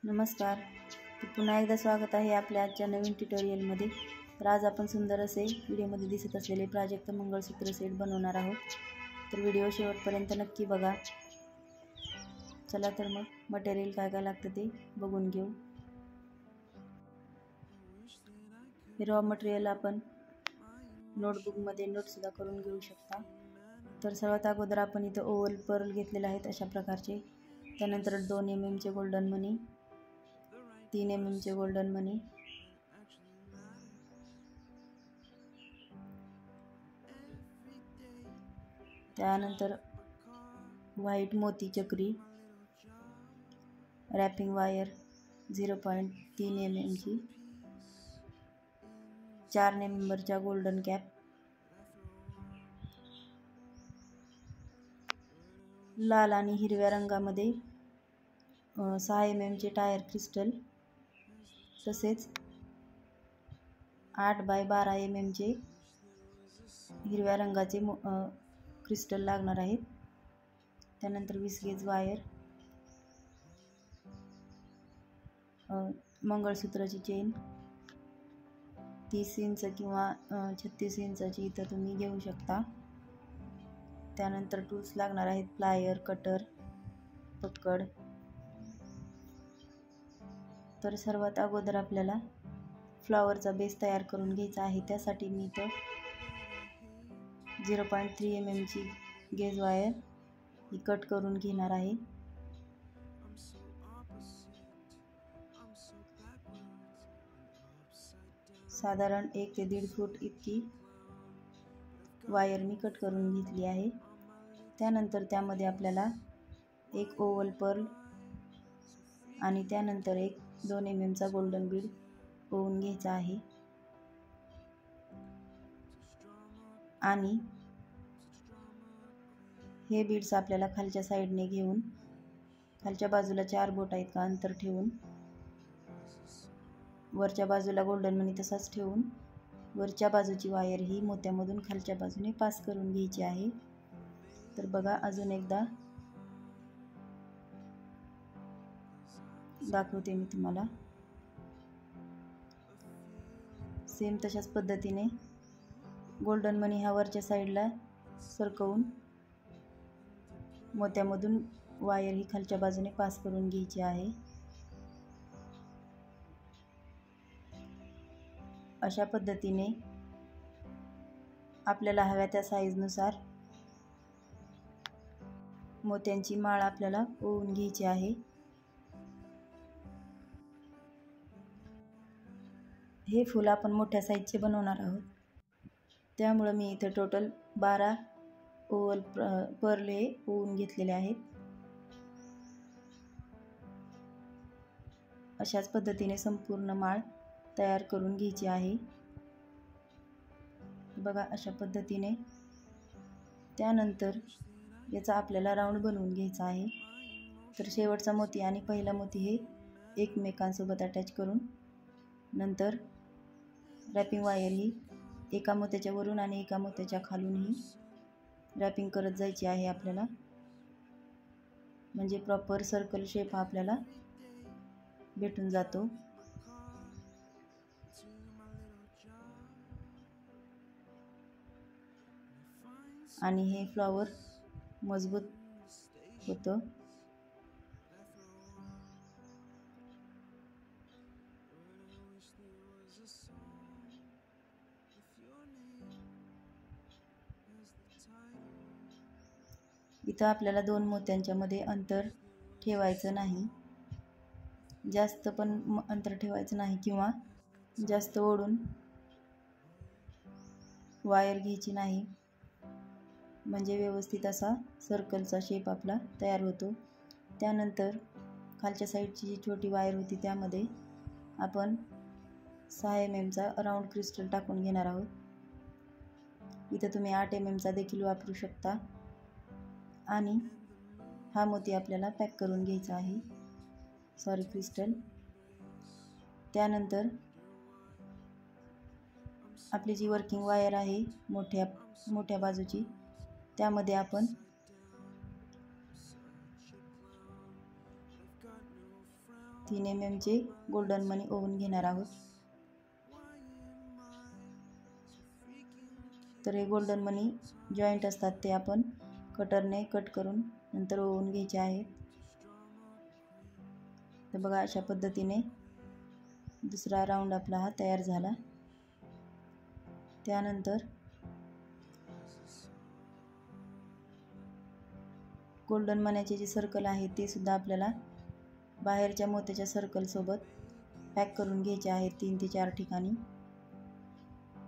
नमस्कार. पुन्हा एकदा स्वागत आहे आपल्या आजच्या नवीन ट्युटोरियलमध्ये. तर आज आपण सुंदर असे व्हिडिओमध्ये दिसत असलेले प्राजक्त मंगळसूत्र सेट बनवणार आहोत. तर व्हिडिओ शेवटपर्यंत नक्की बघा. चला तर मग मटेरियल काय काय लागतं ते बघून घेऊ. हे रॉ मटेरियल आपण नोटबुकमध्ये नोटसुद्धा करून घेऊ शकता. तर सर्वात अगोदर आपण इथं ओव्हल पर्ल घेतलेले आहेत अशा प्रकारचे. त्यानंतर 2 mm चे गोल्डन मनी, 3 mm चे गोल्डन मनी, त्यानंतर व्हाईट मोती चक्री, रॅपिंग वायर 0.3 mm ची, 4 नंबरच्या गोल्डन कॅप, लाल आणि हिरव्या रंगामध्ये 6 mm चे टायर क्रिस्टल, तसेच 8 बाय 12 mm चे हिरव्या रंगाचे क्रिस्टल लागणार आहेत. त्यानंतर 20 गेज वायर, मंगळसूत्राची चेन 30 इंच किंवा 36 इंचाची इथं तुम्ही घेऊ शकता. त्यानंतर टूल्स लागणार आहेत, प्लायर, कटर, पकड. तर सर्वात अगोदर आपल्याला फ्लॉवरचा बेस तयार करून घ्यायचा आहे. त्यासाठी मी इथं 0.3 mm ची गेज वायर ही कट करून घेणार आहे. साधारण 1 ते 1.5 फूट इतकी वायर मी कट करून घेतली आहे. त्यानंतर त्यामध्ये आपल्याला एक ओव्हल पर्ल आणि त्यानंतर एक 2 mm चा गोल्डन बीड ओवून घ्यायचा आहे. आणि हे बीड्स आपल्याला खालच्या साईडने घेऊन खालच्या बाजूला 4 बोटा इतका अंतर ठेवून वरच्या बाजूला गोल्डन मनी तसाच ठेवून वरच्या बाजूची वायर ही मोत्यामधून खालच्या बाजूने पास करून घ्यायची आहे. तर बघा, अजून एकदा दाखवते मी तुम्हाला. सेम तशाच पद्धतीने गोल्डन मनी हा वरच्या साईडला सरकवून मोत्यामधून वायर ही खालच्या बाजूने पास करून घ्यायची आहे. अशा पद्धतीने आपल्याला हव्या त्या साईजनुसार मोत्यांची माळ आपल्याला ओवून घ्यायची आहे. हे फूल आपण मोठ्या साईजचे बनवणार आहोत, त्यामुळे मी इथे टोटल 12 ओव्हल पर्ल हे ओवून घेतलेले आहेत. अशाच पद्धतीने संपूर्ण माळ तयार करून घ्यायची आहे. बघा, अशा पद्धतीने. त्यानंतर याचा आपल्याला राऊंड बनवून घ्यायचा आहे. तर शेवटचा मोती आणि पहिला मोती हे एकमेकांसोबत अटॅच करून नंतर रॅपिंग वायर ही एका मोत्याच्या वरून आणि एका मोत्याच्या खालून ही रॅपिंग करत जायची आहे आपल्याला. म्हणजे प्रॉपर सर्कल शेप आपल्याला भेटून जातो. आणि हे फ्लॉवर मजबूत होतं. इथं आपल्याला 2 मोत्यांच्या मध्ये अंतर ठेवायचं नाही, जास्त पण अंतर ठेवायचं नाही किंवा जास्त ओढून वायर घ्यायची नाही. म्हणजे व्यवस्थित असा सर्कलचा शेप आपला तयार होतो. त्यानंतर खालच्या साईडची जी छोटी वायर होती त्यामध्ये आपण 6 mm चा राऊंड क्रिस्टल टाकून घेणार आहोत. इथं तुम्ही 8 mm चा देखील वापरू शकता. आणि हा मोती आपल्याला पॅक करून घ्यायचा आहे, क्रिस्टल. त्यानंतर आपली जी वर्किंग वायर आहे मोठ्या बाजूची, त्यामध्ये आपण 3 mm चे गोल्डन मनी ओवून घेणार आहोत. तर हे गोल्डन मनी जॉईंट असतात ते आपण कटरने कट करून नंतर ओवून घ्यायचे आहेत. तर बघा अशा पद्धतीने दुसरा राऊंड आपला हा तयार झाला. त्यानंतर गोल्डन मण्याचे जे सर्कल आहे ते सुद्धा आपल्याला बाहेरच्या मोत्याच्या सर्कल सोबत पॅक करून घ्यायचे आहेत 3 ते 4 ठिकाणी.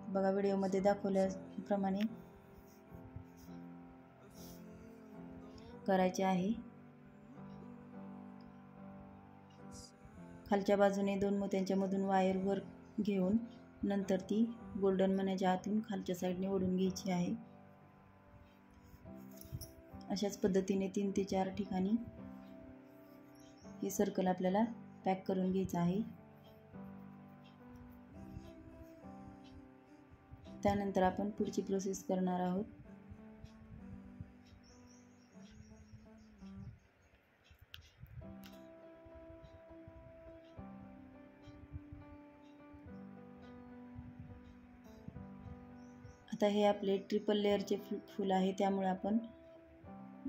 बघा व्हिडिओमध्ये दाखवल्याप्रमाणे करायचे आहे. खालच्या बाजूने 2 मोत्यांच्या मधून वायर वर घेऊन नंतर ती गोल्डन मण्याच्या आतून खालच्या साईडने ओढून घ्यायची आहे. अशाच पद्धतीने 3 ते 4 ठिकाणी हे सर्कल आपल्याला पॅक करून घ्यायचं आहे. त्यानंतर आपण पुढची प्रोसेस करणार आहोत. आता हे आपले ट्रिपल लेअरचे फूल आहे, त्यामुळे आपण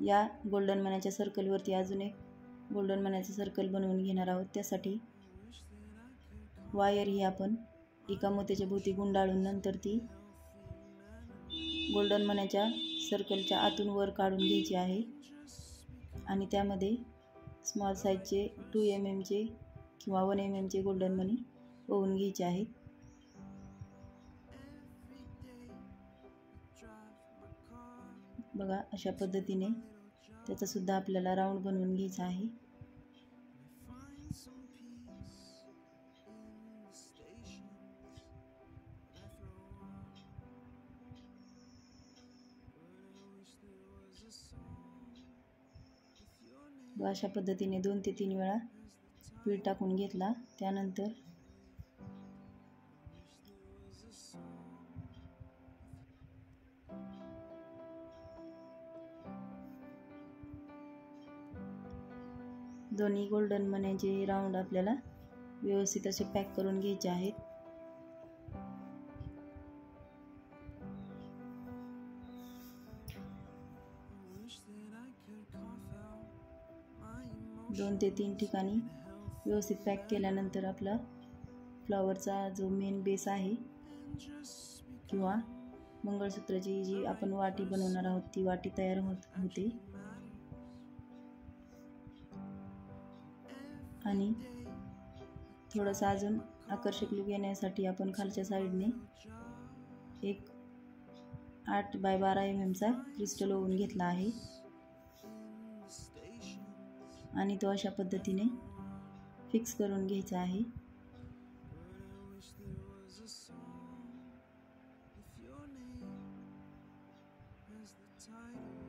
या गोल्डन मण्याच्या सर्कलवरती अजून एक गोल्डन मण्याचे सर्कल बनवून घेणार आहोत. त्यासाठी वायर ही आपण एका मोत्याच्या भोवती गुंडाळून नंतर ती गोल्डन मण्याच्या सर्कलच्या आतून वर काढून घ्यायची आहे आणि त्यामध्ये स्मॉल साईजचे 2 mm चे किंवा 1 mm चे गोल्डन मनी ओवून घ्यायचे आहेत. बघा अशा पद्धतीने त्याचा सुद्धा आपल्याला राऊंड बनवून घ्यायचा आहे. अशा पद्धतीने 2 ते 3 वेळा पीठ टाकून घेतला. त्यानंतर दोन्ही गोल्डन मण्याचे राऊंड आपल्याला व्यवस्थित असे पॅक करून घ्यायचे आहेत. दोन ते 3 ठिकाणी व्यवस्थित पॅक केल्यानंतर आपला फ्लॉवरचा जो मेन बेस आहे किंवा मंगळसूत्राची जी आपण वाटी बनवणार आहोत ती वाटी तयार होते. आणि थोडंसं अजून आकर्षक लुक येण्यासाठी आपण खालच्या साईडने एक 8 बाय 12 mm चा क्रिस्टल ओवून घेतला आहे आणि तो अशा पद्धतीने फिक्स करून घ्यायचा आहे.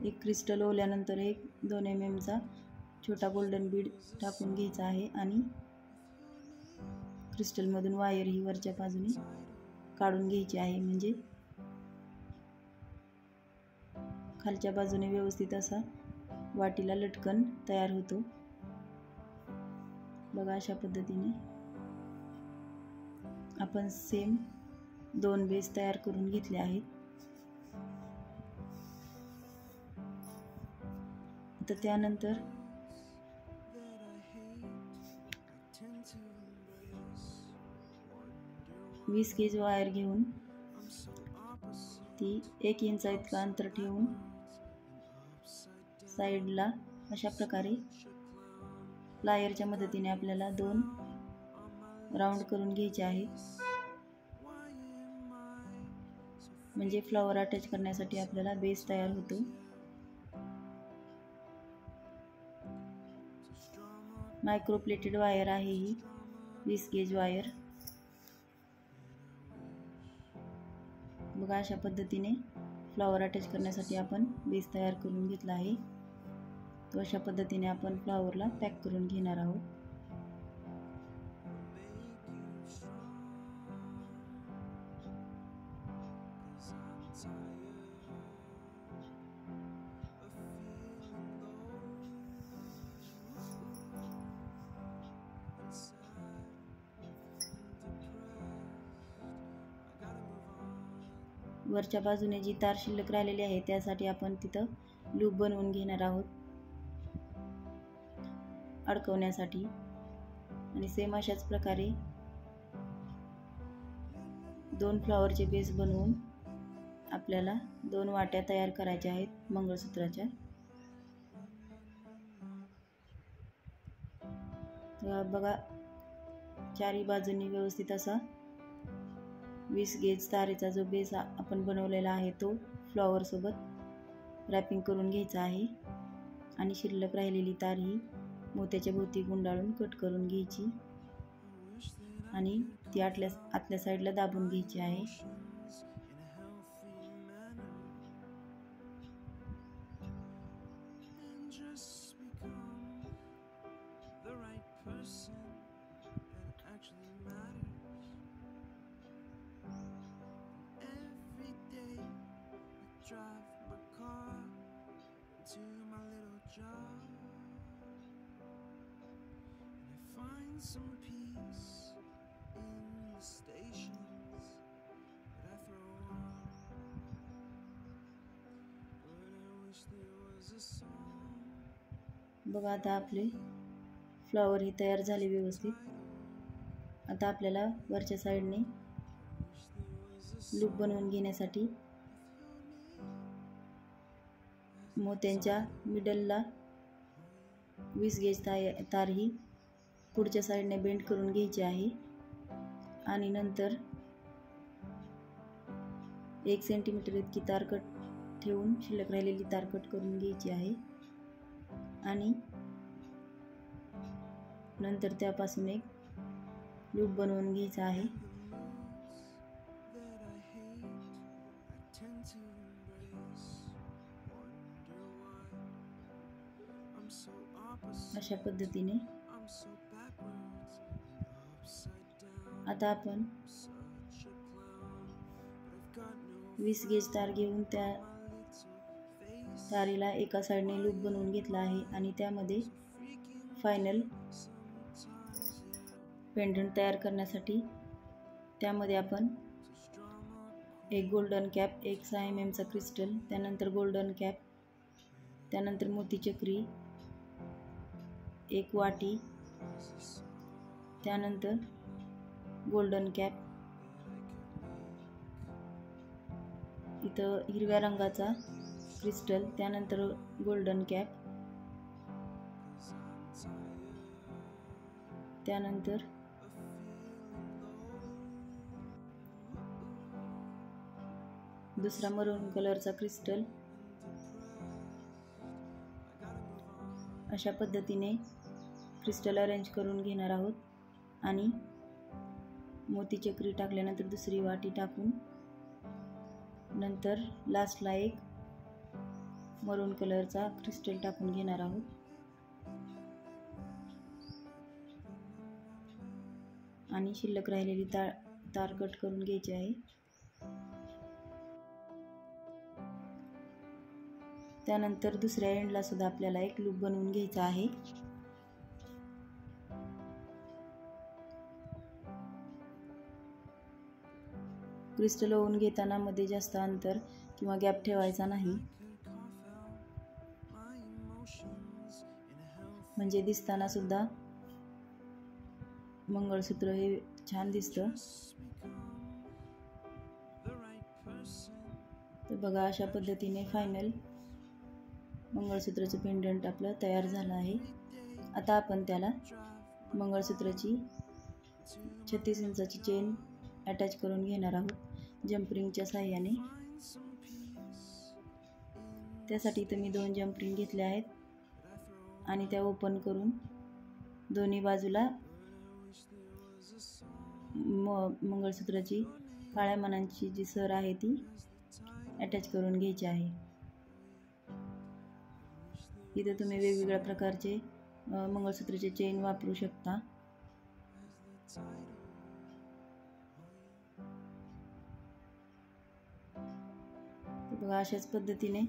एक क्रिस्टल ओवल्यानंतर एक 2 mm चा छोटा गोल्डन बीड टाकून घ्यायचा आहे आणि क्रिस्टलमधून वायर ही वरच्या बाजूने काढून घ्यायची आहे, म्हणजे खालच्या बाजूने व्यवस्थित असा वाटीला लटकन तयार होतो. बघा अशा पद्धतीने आपण सेम 2 बेस तयार करून घेतले आहेत. तर त्यानंतर वीस गेज वायर घेऊन ती 1 इंच इतका अंतर ठेवून साईडला अशा प्रकारे प्लायरच्या मदतीने आपल्याला 2 राऊंड करून घ्यायचे आहे, म्हणजे फ्लॉवर अटॅच करण्यासाठी आपल्याला बेस तयार होतो. मायक्रो प्लेटेड वायर आहे ही 20 गेज वायर. बघा अशा पद्धतीने फ्लॉवर अटॅच करण्यासाठी आपण बेस तयार करून घेतला आहे. तो अशा पद्धतीने आपण फ्लॉवरला पॅक करून घेणार आहोत. वरच्या बाजूने जी तार शिल्लक राहिलेली आहे त्यासाठी आपण तिथं लूप बनवून घेणार आहोत अडकवण्यासाठी. आणि सेम अशाच प्रकारे 2 फ्लॉवरचे बेस बनवून आपल्याला 2 वाट्या तयार करायच्या आहेत मंगळसूत्राच्या. बघा चारी बाजूंनी व्यवस्थित असा 20 गेज तारेचा जो बेस आपण बनवलेला आहे तो फ्लॉवर सोबत रॅपिंग करून घ्यायचा आहे. आणि शिल्लक राहिलेली तार ही मोत्याच्या भोवती गुंडाळून कट करून घ्यायची आणि ती आतल्या साईडला दाबून घ्यायची आहे. Some peace in the stations that I throw on, but I wish there was a song. बघा आता आपले फ्लॉवर ही तयार झाले व्यवस्थित. आता आपल्याला वरच्या साईडने लूप बनवून घेण्यासाठी मोत्यांच्या मिडलला 20 गेज तार ही पुढच्या साईडने बेंड करून घ्यायची आहे. आणि नंतर 1 सेंटीमीटर इतकी तार कट ठेवून शिल्लक राहिलेली तार कट करून घ्यायची आहे. आणि नंतर त्यापासून एक लूप बनवून घ्यायचा आहे. अशा पद्धतीने आता आपण 20 गेज तार घेऊन त्या तारीला एका साईडने लूप बनवून घेतला आहे. आणि त्यामध्ये फायनल पेंडंट तयार करण्यासाठी त्यामध्ये आपण एक गोल्डन कॅप, एक 6 mm चा क्रिस्टल, त्यानंतर गोल्डन कॅप, त्यानंतर मोती चक्री, एक वाटी, त्यानंतर गोल्डन कॅप, इथं हिरव्या रंगाचा क्रिस्टल, त्यानंतर गोल्डन कॅप, त्यानंतर दुसरा मरून कलरचा क्रिस्टल. अशा पद्धतीने क्रिस्टल अरेंज करून घेणार आहोत. आणि मोती चक्री टाकल्यानंतर दुसरी वाटी टाकून नंतर लास्टला एक मरून कलरचा क्रिस्टल टाकून घेणार आहोत. आणि शिल्लक राहिलेली तार कट करून घ्यायची आहे. त्यानंतर दुसऱ्या एंडला सुद्धा आपल्याला एक लूप बनवून घ्यायचा आहे. क्रिस्टल ओवून घेताना मध्ये जास्त अंतर किंवा गॅप ठेवायचा नाही, म्हणजे दिसताना सुद्धा मंगळसूत्र हे छान दिसतं. तर बघा अशा पद्धतीने फायनल मंगळसूत्राचं पेंडंट आपलं तयार झालं आहे. आता आपण त्याला मंगळसूत्राची 36 इंचाची चेन अटॅच करून घेणार आहोत जम्परिंगच्या साहाय्याने. त्यासाठी इथं मी 2 जम्परिंग घेतले आहेत आणि त्या ओपन करून दोन्ही बाजूला मंगळसूत्राची काळ्या मण्यांची जी सर आहे ती अटॅच करून घ्यायची आहे. इथं तुम्ही वेगवेगळ्या प्रकारचे मंगळसूत्राचे चेन वापरू शकता. बघा अशाच पद्धतीने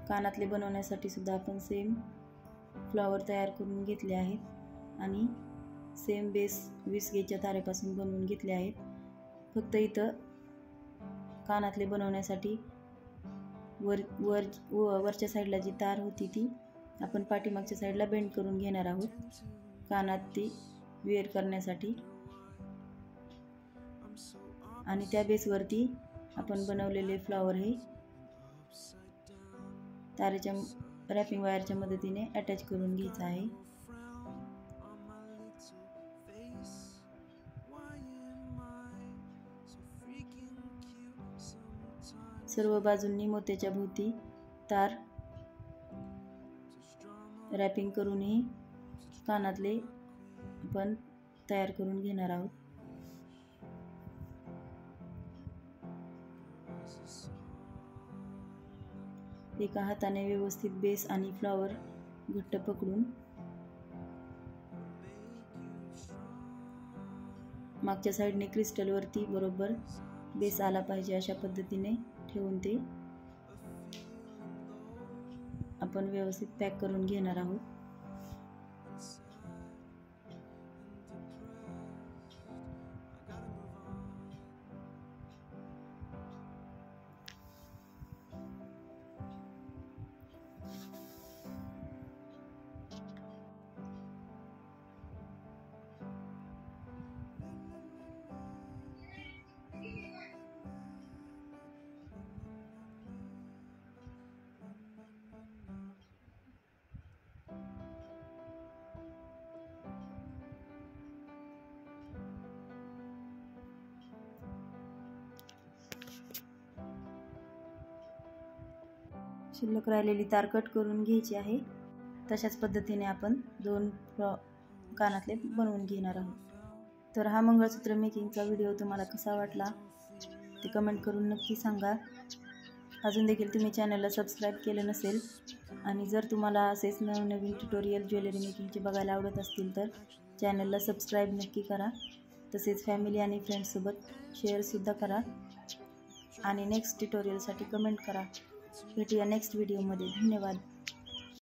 कानातले बनवण्यासाठी सुद्धा आपण सेम फ्लॉवर तयार करून घेतले आहेत आणि सेम बेस 20 गेजच्या तारेपासून बनवून घेतले आहेत. फक्त इथं कानातले बनवण्यासाठी वरच्या साईडला जी तार होती ती आपण पाठीमागच्या साईडला बेंड करून घेणार आहोत कानात ती वेअर करण्यासाठी. आणि त्या बेसवरती आपण बनवलेले फ्लॉवर हे तारेच्या रॅपिंग वायरच्या मदतीने अटॅच करून घ्यायचं आहे. सर्व बाजूंनी मोत्याच्या भोवती तार रॅपिंग करूनही कानातले आपण तयार करून घेणार आहोत. एका हाताने व्यवस्थित बेस आणि फ्लॉवर घट्ट पकडून मागच्या साईडने क्रिस्टलवरती बरोबर बेस आला पाहिजे अशा पद्धतीने ठेवून ते आपण व्यवस्थित पॅक करून घेणार आहोत. शिल्लक राहिलेली तार कट करून घ्यायची आहे. तशाच पद्धतीने आपण 2 कानातले बनवून घेणार आहोत. तर हा मंगळसूत्र मेकिंगचा व्हिडिओ तुम्हाला कसा वाटला ते कमेंट करून नक्की सांगा. अजून देखील तुम्ही चॅनलला सबस्क्राईब केलं नसेल आणि जर तुम्हाला असेच नवनवीन ट्युटोरियल ज्वेलरी मेकिंगचे बघायला आवडत असतील तर चॅनलला सबस्क्राईब नक्की करा. तसेच फॅमिली आणि फ्रेंड्ससोबत शेअरसुद्धा करा आणि नेक्स्ट ट्युटोरियलसाठी कमेंट करा. भेटूया नेक्स्ट व्हिडिओमध्ये. धन्यवाद.